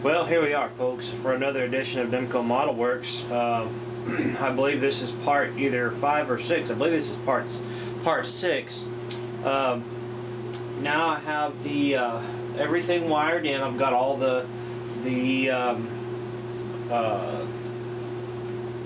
Well, here we are, folks, for another edition of Demko Modelworks. I believe this is part either 5 or 6. I believe this is part 6. Now I have the everything wired in. I've got all the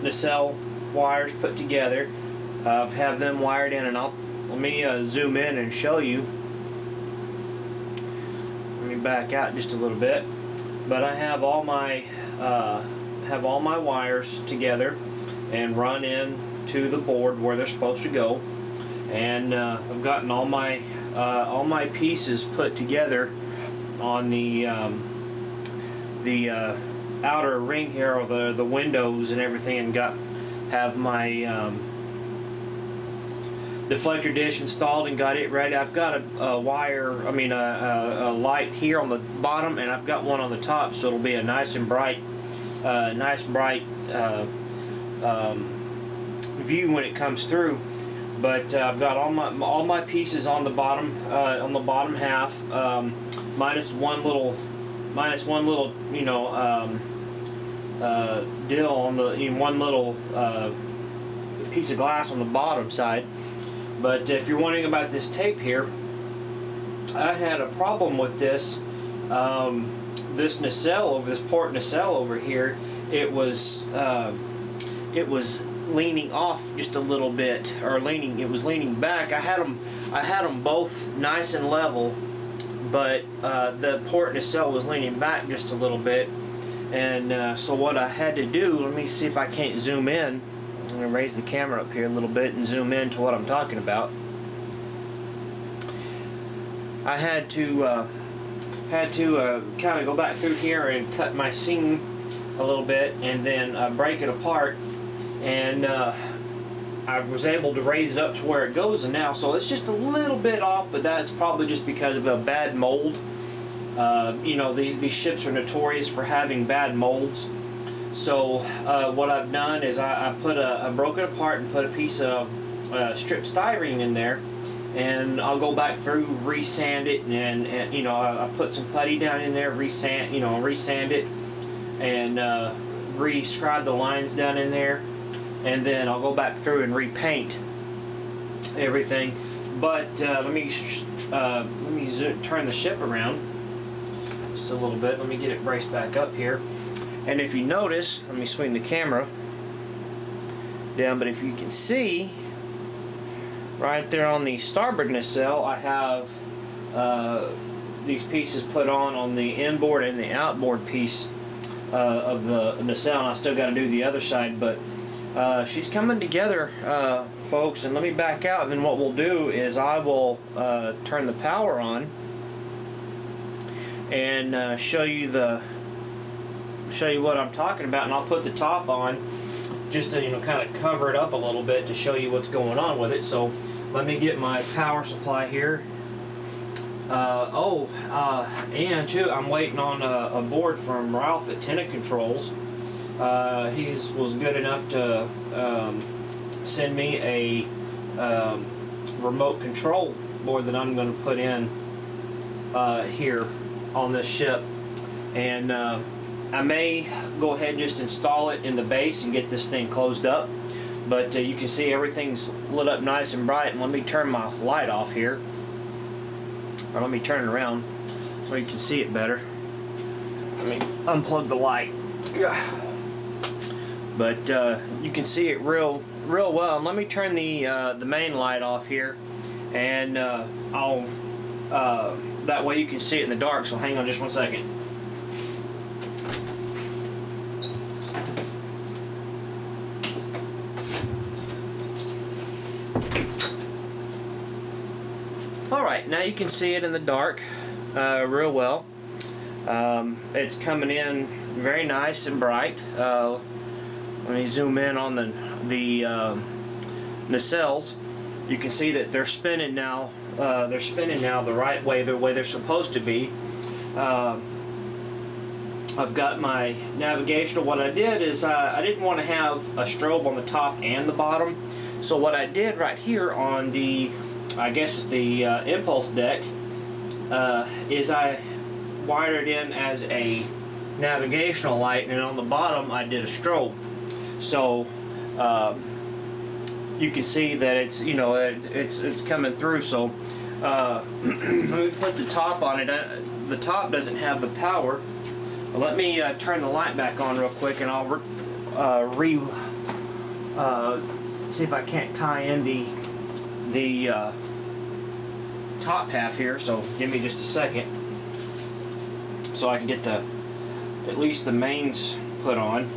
nacelle wires put together. I have them wired in, and let me zoom in and show you. Let me back out just a little bit. But I have all my wires together and run in to the board where they're supposed to go, and I've gotten all my pieces put together on the outer ring here, or the windows and everything, and have my deflector dish installed and got it ready. I've got a light here on the bottom, and I've got one on the top, so it'll be a nice and bright view when it comes through. But I've got all my pieces on the bottom half, minus one little dill on one little piece of glass on the bottom side. But if you're wondering about this tape here, I had a problem with this this port nacelle over here. It was leaning off just a little bit, or it was leaning back. I had them both nice and level, but the port nacelle was leaning back just a little bit, and so what I had to do, let me see if I can't zoom in. I'm going to raise the camera up here a little bit and zoom in to what I'm talking about. I had to kind of go back through here and cut my seam a little bit, and then break it apart, and I was able to raise it up to where it goes, and now so it's just a little bit off, but that's probably just because of a bad mold. These ships are notorious for having bad molds. So what I've done is I broke it apart and put a piece of strip styrene in there, and I'll go back through, resand it, and I put some putty down in there, resand it, and re-scribe the lines down in there, and then I'll go back through and repaint everything. But let me turn the ship around just a little bit. Let me get it braced back up here. And if you notice, let me swing the camera down, but if you can see, right there on the starboard nacelle, I have these pieces put on the inboard and the outboard piece of the nacelle, and I still got to do the other side, but she's coming together, folks. And let me back out, and then what we'll do is I will turn the power on and show you what I'm talking about, and I'll put the top on just to kind of cover it up a little bit to show you what's going on with it. So let me get my power supply here. And too, I'm waiting on a board from Ralph at Tenant Controls. He was good enough to send me a remote control board that I'm going to put in here on this ship, and I may go ahead and just install it in the base and get this thing closed up. But you can see everything's lit up nice and bright. And let me turn my light off here, or let me turn it around so you can see it better. Let me unplug the light. But you can see it real well. And let me turn the main light off here, and I'll that way you can see it in the dark. So hang on just one second. Alright, now you can see it in the dark real well. It's coming in very nice and bright. Let me zoom in on the nacelles. You can see that they're spinning now. They're spinning now the right way, the way they're supposed to be. I've got my navigational. What I did is I didn't want to have a strobe on the top and the bottom. So what I did right here on the, I guess it's the impulse deck, is I wired it in as a navigational light, and on the bottom I did a strobe. So you can see that it's, you know, it's coming through. So let me put the top on it. The top doesn't have the power. Let me turn the light back on real quick, and I'll see if I can't tie in the top half here. So give me just a second, so I can get at least the mains put on.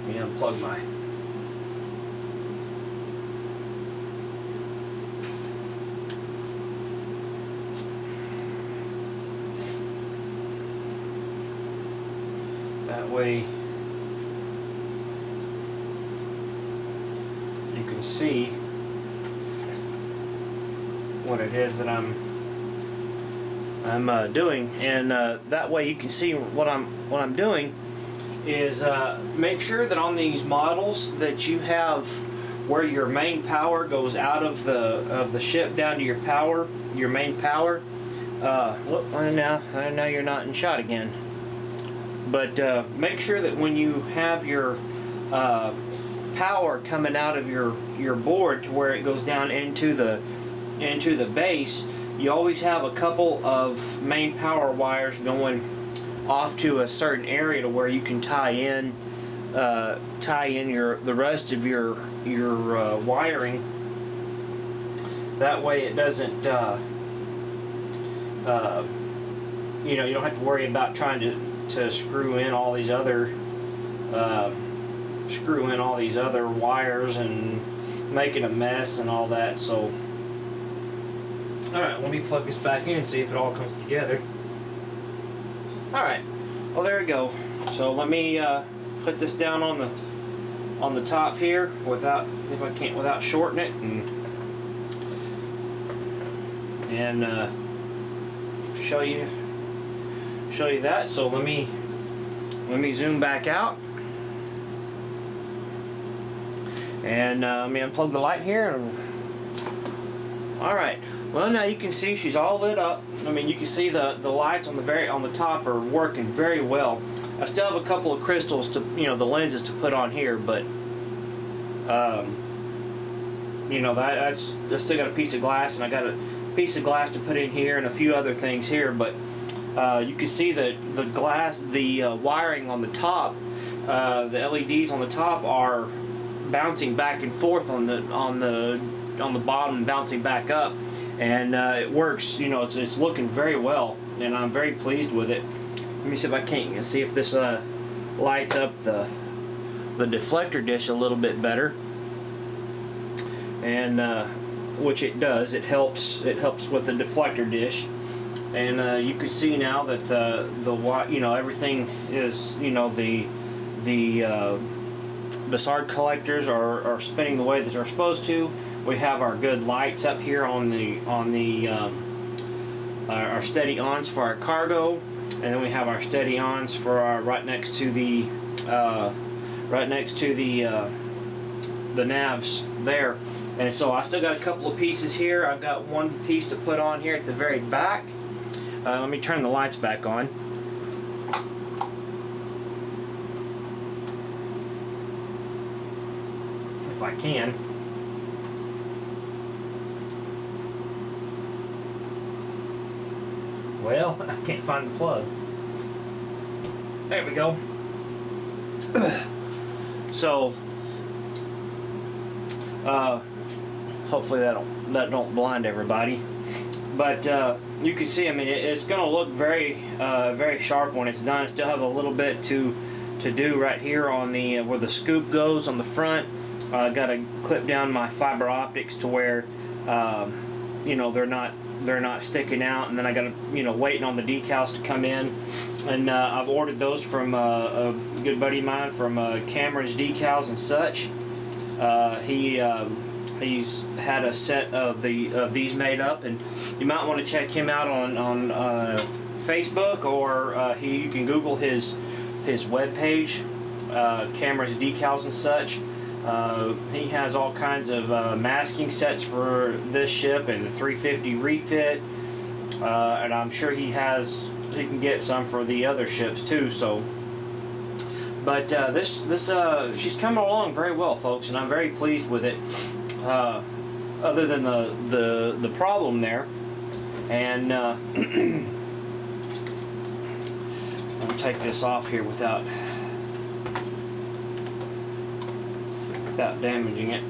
Let me unplug my. That way you can see what it is that I'm doing, and that way you can see what I'm doing is make sure that on these models that you have where your main power goes out of the ship down to your main power. Now you're not in shot again. But make sure that when you have your power coming out of your board to where it goes down into the base, you always have a couple of main power wires going off to a certain area to where you can tie in the rest of your wiring. That way it doesn't you know, you don't have to worry about trying to screw in all these other wires and making a mess and all that. So alright, let me plug this back in and see if it all comes together. Alright, well there we go. So let me put this down on the top here without, see if I can't, without shorting it, and show you that. So let me zoom back out, and let me unplug the light here. All right. Well, now you can see she's all lit up. I mean, you can see the lights on the top are working very well. I still have a couple of crystals to, you know, the lenses to put on here, but you know, I still got a piece of glass, and I got a piece of glass to put in here and a few other things here. But you can see that the wiring on the top, the LEDs on the top are bouncing back and forth on the bottom and bouncing back up, and it works. You know, it's looking very well, and I'm very pleased with it. Let me see if I can't see if this lights up the deflector dish a little bit better, and which it does. It helps with the deflector dish, and you can see now that the you know, everything is, you know, the Bussard collectors are spinning the way that they're supposed to. We have our good lights up here on our steady ons for our cargo, and then we have our steady ons for our right next to the navs there. And so I still got a couple of pieces here. I've got one piece to put on here at the very back. Let me turn the lights back on. If I can. Well, I can't find the plug. There we go. So, hopefully that don't blind everybody. But you can see, I mean, it's going to look very very sharp when it's done. I still have a little bit to do right here on the where the scoop goes on the front. Got to clip down my fiber optics to where you know, they're not sticking out, and then I got to, you know, waiting on the decals to come in, and I've ordered those from a good buddy of mine from Cameron's Decals and Such. He's had a set of these made up, and you might want to check him out on Facebook, or you can Google his webpage, Cameron's Decals and Such. He has all kinds of masking sets for this ship and the 350 refit. and I'm sure he can get some for the other ships too. So, but she's coming along very well, folks, and I'm very pleased with it. Other than the problem there, and I'll take this off here without damaging it.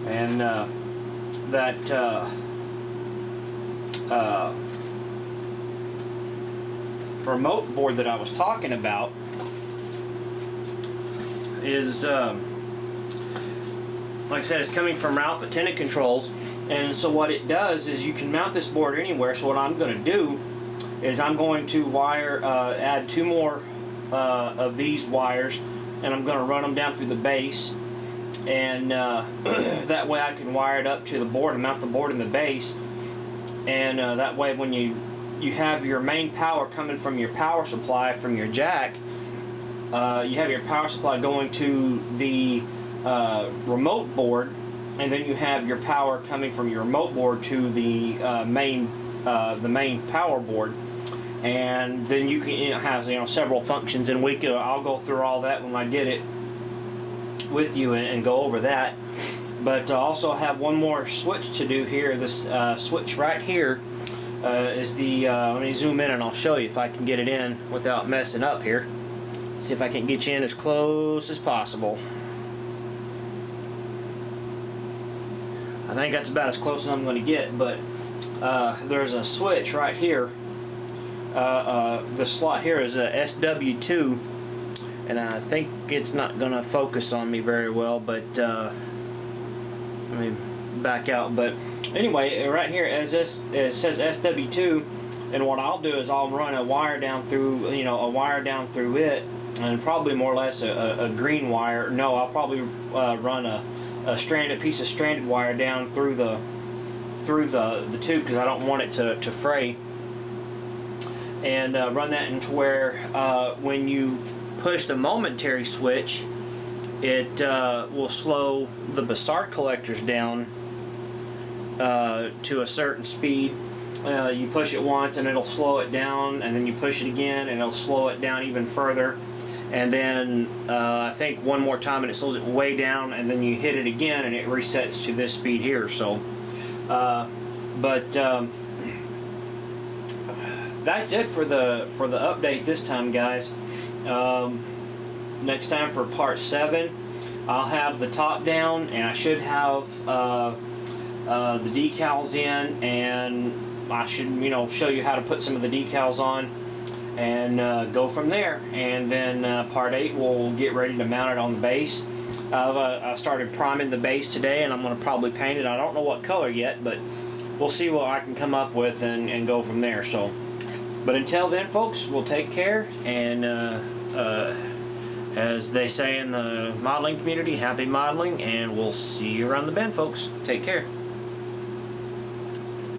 And that remote board that I was talking about is, like I said, it's coming from Ralph at Tenant Controls. And so what it does is you can mount this board anywhere. So what I'm going to do is I'm going to add 2 more of these wires, and I'm going to run them down through the base, and that way I can wire it up to the board and mount the board in the base, and that way when you have your main power coming from your power supply from your jack, you have your power supply going to the remote board, and then you have your power coming from your remote board to the main power board. And then you can, it has several functions, and I'll go through all that when I get it with you and go over that. But I also have one more switch to do here. This switch right here is the let me zoom in and I'll show you if I can get it in without messing up here. See if I can get you in as close as possible. I think that's about as close as I'm going to get, but there's a switch right here. The slot here is a SW2, and I think it's not going to focus on me very well, but let me back out. But anyway, right here it says SW2, and what I'll do is I'll run a wire down through, it, and probably more or less a green wire. No, I'll probably run a piece of stranded wire down through the tube, because I don't want it to fray, and run that into where when you push the momentary switch, it will slow the Bassart collectors down to a certain speed. You push it once and it'll slow it down, and then you push it again and it'll slow it down even further, and then I think one more time and it slows it way down, and then you hit it again and it resets to this speed here. So that's it for the update this time, guys. Next time for part 7, I'll have the top down, and I should have the decals in, and I should show you how to put some of the decals on, and go from there. And then part 8, we'll get ready to mount it on the base. I started priming the base today, and I'm going to probably paint it. I don't know what color yet, but we'll see what I can come up with and go from there. So, but until then, folks, we'll take care, and as they say in the modeling community, happy modeling, and we'll see you around the bend, folks. Take care.